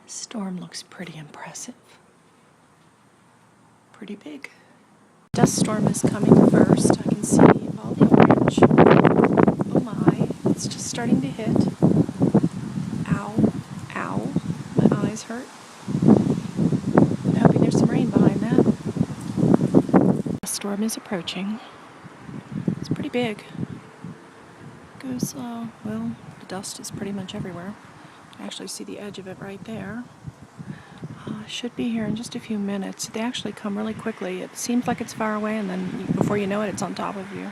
Storm looks pretty impressive. Pretty big. Dust storm is coming first. I can see all the orange. Oh my, it's just starting to hit. Ow, ow, my eyes hurt. I'm hoping there's some rain behind that. The storm is approaching. It's pretty big. Goes, well, the dust is pretty much everywhere. I actually see the edge of it right there. Should be here in just a few minutes. They actually come really quickly. It seems like it's far away, and then before you know it, it's on top of you.